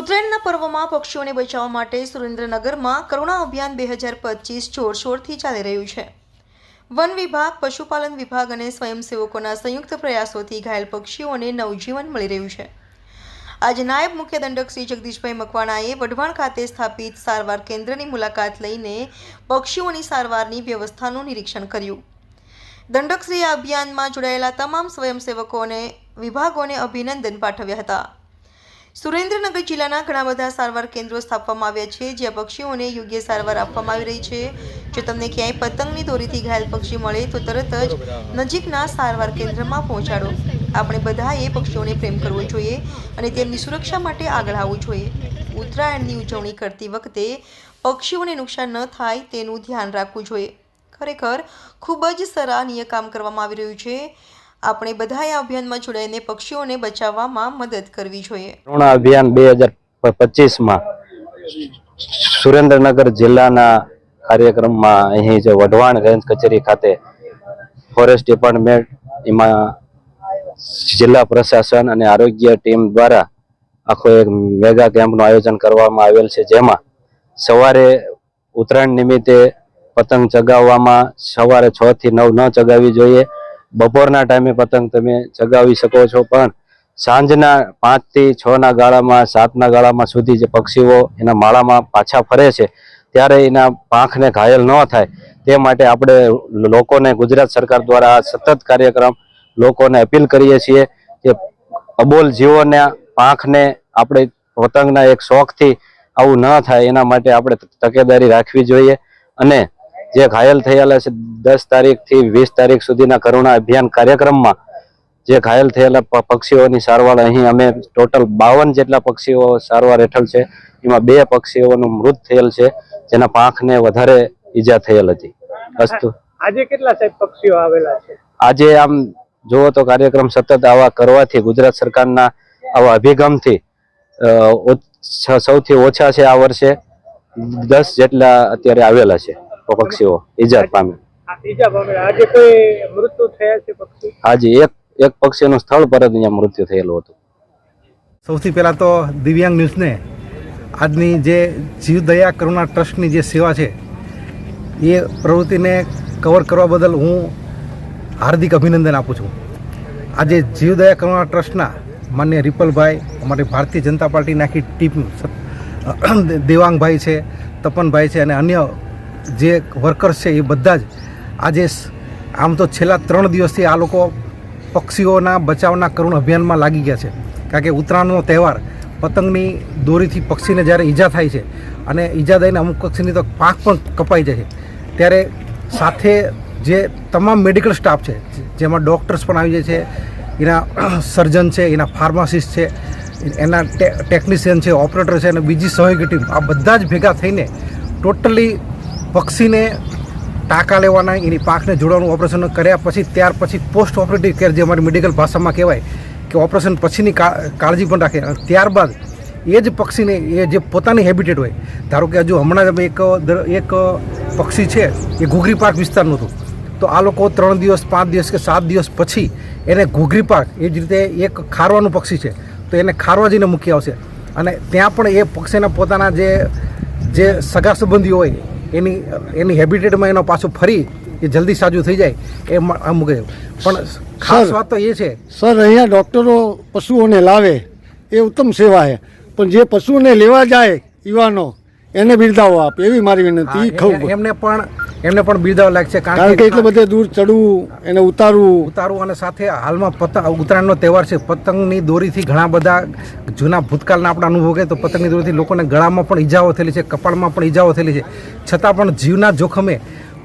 ઉત્તરાયણના પર્વમાં પક્ષીઓને બચાવવા માટે સુરેન્દ્રનગરમાં કરુણા અભિયાન 2025 જોરશોરથી ચાલી રહ્યું છે। વન વિભાગ, પશુપાલન વિભાગ અને સ્વયંસેવકોના સંયુક્ત પ્રયાસોથી ઘાયલ પક્ષીઓને નવજીવન મળી રહ્યું છે। આજે નાયબ મુખ્ય દંડક શ્રી જગદીશભાઈ મકવાણાએ વઢવાણ ખાતે સ્થાપિત સારવાર કેન્દ્રની મુલાકાત લઈને પક્ષીઓની સારવારની વ્યવસ્થાનું નિરીક્ષણ કર્યું। દંડકશ્રીએ આ અભિયાનમાં જોડાયેલા તમામ સ્વયંસેવકો અને વિભાગોને અભિનંદન પાઠવ્યા હતા। સુરેન્દ્રનગર જિલ્લાના ઘણા બધા સારવાર કેન્દ્રો સ્થાપવામાં આવ્યા છે, જ્યાં પક્ષીઓને યોગ્ય સારવાર આપવામાં આવી રહી છે। જો તમને ક્યાંય પતંગની દોરીથી ઘાયલ પક્ષી મળે તો તરત જ નજીકના સારવાર કેન્દ્રમાં પહોંચાડો। આપણે બધાએ પક્ષીઓને પ્રેમ કરવો જોઈએ અને તેમની સુરક્ષા માટે આગળ આવવું જોઈએ। ઉત્તરાયણની ઉજવણી કરતી વખતે પક્ષીઓને નુકસાન ન થાય તેનું ધ્યાન રાખવું જોઈએ। ખરેખર ખૂબ જ સરાહનીય કામ કરવામાં આવી રહ્યું છે। આપણે બધાએ આ અભિયાનમાં જોડાઈને પક્ષીઓને બચાવવામાં મદદ કરવી જોઈએ। કરુણા અભિયાન 2025માં સુરેન્દ્રનગર જિલ્લાના કાર્યક્રમમાં અહીં જે વઢવાણ રેન્જ કચેરી ખાતે ફોરેસ્ટ ડિપાર્ટમેન્ટ, એમાં જિલ્લા પ્રશાસન અને આરોગ્ય ટીમ દ્વારા આખો એક મેગા કેમ્પનું આયોજન કરવામાં આવેલ છે, જેમાં સવારે ઉત્તરાયણ નિમિત્તે પતંગ ચગાવવામાં સવારે 6 થી 9 ન ચગાવવી જોઈએ। બપોરના ટાઈમે પતંગ તમે ચગાવી શકો છો, પણ સાંજના 5 થી 6 ના ગાળામાં, 7 ના ગાળામાં સુધી જે પક્ષીઓ એના માળામાં પાછા ફરે છે, ત્યારે એના પાંખને ઘાયલ ન થાય તે માટે આપણે લોકોને, ગુજરાત સરકાર દ્વારા સતત કાર્યક્રમ લોકોને અપીલ કરીએ છીએ કે અબોલ જીવોના પાંખને આપણે પતંગના એક શોખથી આવું ન થાય એના માટે આપણે તકેદારી રાખવી જોઈએ। અને જે ઘાયલ થયેલા છે 10 તારીખથી 20 તારીખ સુધીના કરુણા અભિયાન કાર્યક્રમમાં જે ઘાયલ થયેલા પક્ષીઓની સારવાર અહીં અમે ટોટલ 52 જેટલા પક્ષીઓ સારવાર હેઠળ છે, એમાં 2 પક્ષીઓનું મૃત થયેલ છે, જેના પાંખને વધારે ઈજા થયેલ હતી। અસ્તુ આજે કેટલા સાહેબ પક્ષીઓ આવેલા છે? આજે આમ જુઓ તો કાર્યક્રમ સતત આવા કરવાથી, ગુજરાત સરકારના આવા અભિગમથી સૌથી ઓછા છે આ વર્ષે 10 જેટલા અત્યારે આવેલા છે પક્ષીઓ ઈજા પામે। આજે કોઈ મૃત્યુ થયા છે પક્ષી? આજે એક પક્ષીનું સ્થળ પર જ અહીંયા મૃત્યુ થયેલું હતું। સૌથી પહેલાં તો દિવ્યાંગ ન્યૂઝને આજની જે જીવદયા કરુણા ટ્રસ્ટની જે સેવા છે એ પ્રવૃત્તિને કવર કરવા બદલ હું હાર્દિક અભિનંદન આપું છું। આજે જીવદયા કરુણા ટ્રસ્ટના માન્ય રિપલભાઈ, અમારી ભારતીય જનતા પાર્ટીની આખી ટીમ, દેવાંગભાઈ છે, તપનભાઈ છે અને અન્ય જે વર્કર્સ છે એ બધા જ આજે આમ તો છેલ્લા 3 દિવસથી આ લોકો પક્ષીઓના બચાવના કરુણ અભિયાનમાં લાગી ગયા છે। કારણ કે ઉત્તરાયણનો તહેવાર, પતંગની દોરીથી પક્ષીને જ્યારે ઈજા થાય છે અને ઈજા થઈને અમુક પક્ષીની તો પાંખ પણ કપાઈ જાય છે, ત્યારે સાથે જે તમામ મેડિકલ સ્ટાફ છે, જેમાં ડૉક્ટર્સ પણ આવી જાય છે, એના સર્જન છે, એના ફાર્માસિસ્ટ છે, એના ટેકનિશિયન છે, ઓપરેટર છે અને બીજી સહયોગી ટીમ, આ બધા જ ભેગા થઈને ટોટલી પક્ષીને ટાંકા લેવાના, એની પાંખને જોડવાનું ઓપરેશન કર્યા પછી ત્યાર પછી પોસ્ટ ઓપરેટિવ કેર, જે અમારી મેડિકલ ભાષામાં કહેવાય કે ઓપરેશન પછીની કાળજી પણ રાખે। અને ત્યારબાદ એ જ પક્ષીને એ જે પોતાની હેબિટેટ હોય, ધારો કે હજુ હમણાં જ એક પક્ષી છે એ ઘૂઘરી પાર્ક વિસ્તારનું હતું, તો આ લોકો 3 દિવસ, 5 દિવસ કે 7 દિવસ પછી એને ઘૂઘરી પાર્ક, એ જ રીતે એક ખારવાનું પક્ષી છે તો એને ખારવા જઈને મૂકી આવશે અને ત્યાં પણ એ પક્ષીના પોતાના જે સગા સંબંધીઓ હોય એની હેબિટેટમાં એનો પાછો ફરી એ જલ્દી સાજું થઈ જાય એ મૂકે। પણ ખાસ વાત તો એ છે સર, અહીંયા ડૉક્ટરો પશુઓને લાવે એ ઉત્તમ સેવા છે, પણ જે પશુઓને લેવા જાય યુવાનો એને બિરદાવો આપે એવી મારી વિનંતી। એમને પણ બિરદાવો લાગશે, કારણ કે એટલે બધે દૂર ચડવું, એને ઉતારવું અને સાથે હાલમાં ઉત્તરાયણનો તહેવાર છે, પતંગની દોરીથી ઘણા બધા જૂના ભૂતકાળના આપણા અનુભવ કહે તો પતંગની દોરીથી લોકોને ગળામાં પણ ઈજાઓ થયેલી છે, કપાળમાં પણ ઈજાઓ થયેલી છે, છતાં પણ જીવના જોખમે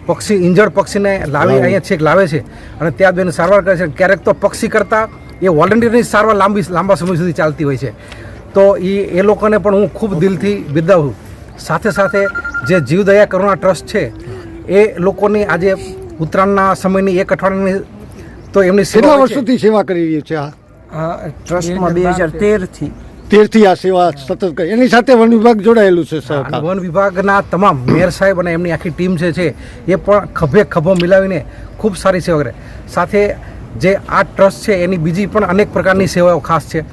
પક્ષી, ઇન્જર્ડ પક્ષીને લાવી અહીંયા છેક લાવે છે અને ત્યાં બેને સારવાર કરે છે। ક્યારેક તો પક્ષી કરતાં એ વોલન્ટિયરની સારવાર લાંબા સમય સુધી ચાલતી હોય છે, તો એ લોકોને પણ હું ખૂબ દિલથી બિરદાવું છું। સાથે સાથે જે જીવદયા કરુણા ટ્રસ્ટ છે એ લોકોની આજે ઉત્તરાયણના સમયની 1 અઠવાડિયાની તો એમની કેટલા વર્ષોથી સેવા કરી રહી છે આ ટ્રસ્ટમાં? 2013થી આ સેવા સતત કરી। એની સાથે વન વિભાગ જોડાયેલું છે સર? વન વિભાગના તમામ મેયર સાહેબ અને એમની આખી ટીમ છે એ પણ ખભો મિલાવીને ખૂબ સારી સેવા કરે। સાથે જે આ ટ્રસ્ટ છે એની બીજી પણ અનેક પ્રકારની સેવાઓ ખાસ છે,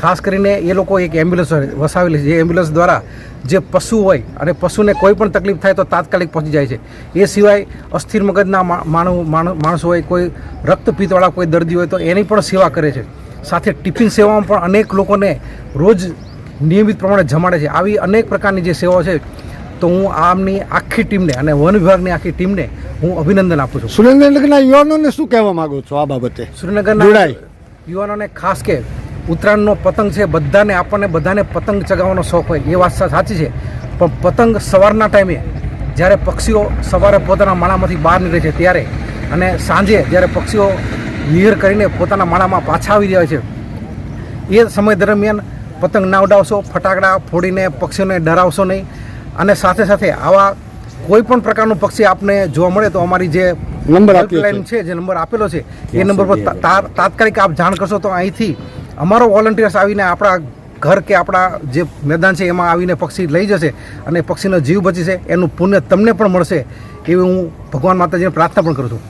ખાસ કરીને એ લોકો એક એમ્બ્યુલન્સ વસાવેલી છે, જે એમ્બ્યુલન્સ દ્વારા જે પશુ હોય અને પશુને કોઈ પણ તકલીફ થાય તો તાત્કાલિક પહોંચી જાય છે. એ સિવાય અસ્થિર મગજના માણસો હોય, કોઈ રક્તપિત્તવાળા કોઈ દર્દી હોય તો એની પણ સેવા કરે છે. સાથે ટિફિન સેવામાં પણ અનેક લોકોને રોજ નિયમિત પ્રમાણે જમાડે છે. આવી અનેક પ્રકારની જે સેવાઓ છે, તો હું આમની આખી ટીમને અને વન વિભાગની આખી ટીમને હું અભિનંદન આપું છું. સુરેન્દ્રનગરના યુવાનોને શું કહેવા માંગો છો આ બાબતે? સુરેન્દ્રનગરના જોડાય. યુવાનોને ખાસ કે ઉત્તરાયણનો પતંગ છે, આપણને બધાને પતંગ ચગાવવાનો શોખ હોય, એ વાત સાચી છે. પણ પતંગ સવારના ટાઈમે જ્યારે પક્ષીઓ સવારે પોતાના માળામાંથી બહાર નીકળે છે ત્યારે, અને સાંજે જ્યારે પક્ષીઓ વિહર કરીને પોતાના માળામાં પાછા આવી રહ્યા છે, એ સમય દરમિયાન પતંગ ના ઉડાવશો, ફટાકડા ફોડીને પક્ષીઓને ડરાવશો નહીં. અને સાથે સાથે આવા કોઈ પણ પ્રકારનું પક્ષી આપને જોવા મળે તો અમારી જે નંબર આપ્યો છે. હેલ્પલાઇન છે, જે નંબર આપેલો છે, એ નંબર પર તાત્કાલિક આપ જાણ કરશો તો અહીંથી અમારો વોલન્ટિયર્સ આવીને આપણા ઘર કે આપણા જે મેદાન છે એમાં આવીને પક્ષી લઈ જશે અને પક્ષીનો જીવ બચી છે, એનું પુણ્ય તમને પણ મળશે એવી હું ભગવાન માતાજીને પ્રાર્થના પણ કરું છું.